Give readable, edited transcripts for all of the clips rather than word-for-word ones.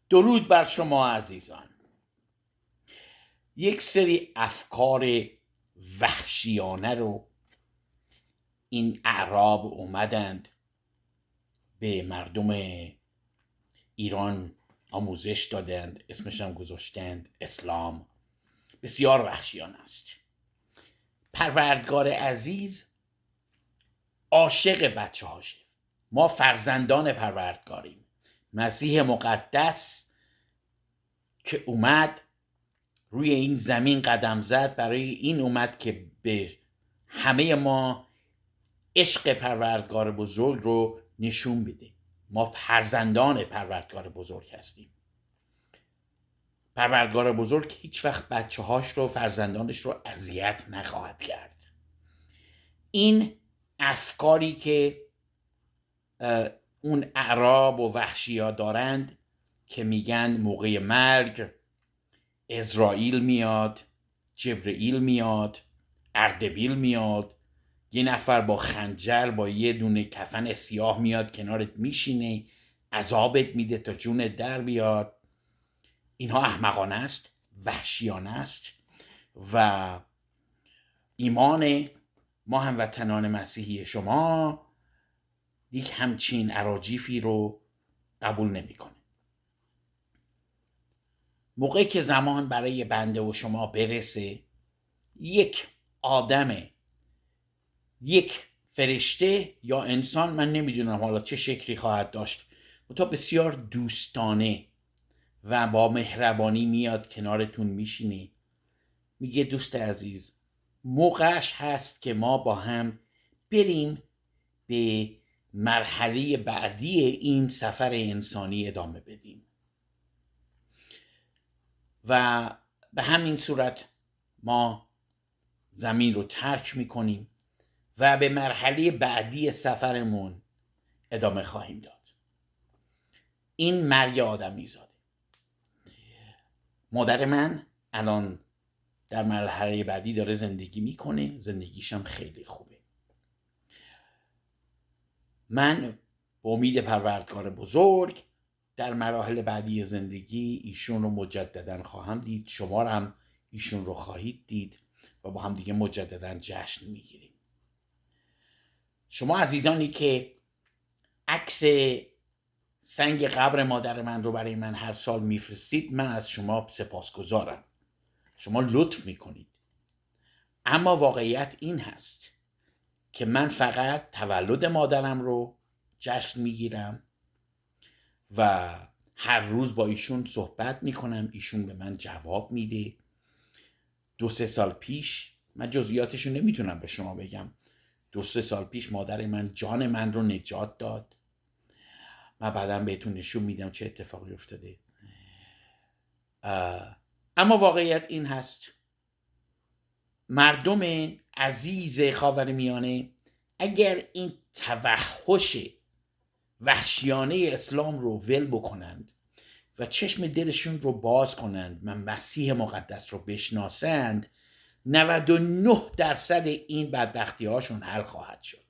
درود بر شما عزیزان. یک سری افکار وحشیانه رو این اعراب اومدند به مردم ایران آموزش دادند، اسمش هم گذاشتند اسلام. بسیار وحشیانه است. پروردگار عزیز عاشق بچه هاشه. ما فرزندان پروردگاریم. مسیح مقدس که اومد روی این زمین قدم زد، برای این اومد که به همه ما عشق پروردگار بزرگ رو نشون بده. ما فرزندان پروردگار بزرگ هستیم. پروردگار بزرگ هیچ وقت بچه هاش رو، فرزندانش رو اذیت نخواهد کرد. این افکاری که اون اعراب و وحشیا دارند که میگن موقع مرگ اسرائیل میاد، جبرئیل میاد، اردبیل میاد، یه نفر با خنجر با یه دونه کفن سیاه میاد کنارت میشینه، عذابت میده تا جونت در بیاد. اینها احمقانه است، وحشیانه است و ایمان ما هموطنان مسیحی شما یک همچین اراجیفی رو قبول نمیکنه. موقعی که زمان برای بنده و شما برسه، یک آدم، یک فرشته یا انسان، من نمیدونم حالا چه شکلی خواهد داشت، تا بسیار دوستانه و با مهربانی میاد کنارتون میشینه، میگه دوست عزیز، موقعش هست که ما با هم بریم به مرحله بعدی این سفر انسانی ادامه بدیم و به همین صورت ما زمین رو ترک میکنیم و به مرحله بعدی سفرمون ادامه خواهیم داد. این مرگ آدمی زاده. مادر من الان در مرحله بعدی داره زندگی میکنه، زندگیشم خیلی خوبه. من با امید پروردگار بزرگ در مراحل بعدی زندگی ایشون رو مجددا خواهم دید، شما رو هم ایشون رو خواهید دید و با هم دیگه مجددا جشن میگیریم. شما عزیزانی که عکس سنگ قبر مادر من رو برای من هر سال میفرستید، من از شما سپاسگزارم. شما لطف میکنید. اما واقعیت این هست که من فقط تولد مادرم رو جشن میگیرم و هر روز با ایشون صحبت میکنم، ایشون به من جواب میده. 2-3 سال پیش، من جزئیاتشو نمیتونم به شما بگم، 2-3 سال پیش مادر من جان من رو نجات داد. من بعدم بهتون نشون میدم چه اتفاقی افتاده. اما واقعیت این هست، مردم عزیز خاورمیانه اگر این توحش وحشیانه اسلام رو ول بکنند و چشم دلشون رو باز کنند و مسیح مقدس رو بشناسند، 99% این بدبختی هاشون حل خواهد شد.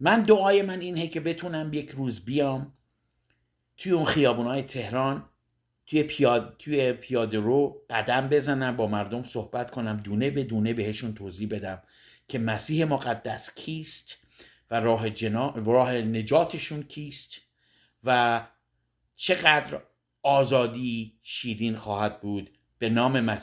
من دعای من اینه که بتونم یک روز بیام توی اون خیابونای تهران، توی پیاده رو قدم بزنم، با مردم صحبت کنم، دونه به دونه بهشون توضیح بدم که مسیح مقدس کیست و راه نجاتشون کیست و چقدر آزادی شیرین خواهد بود به نام مسیح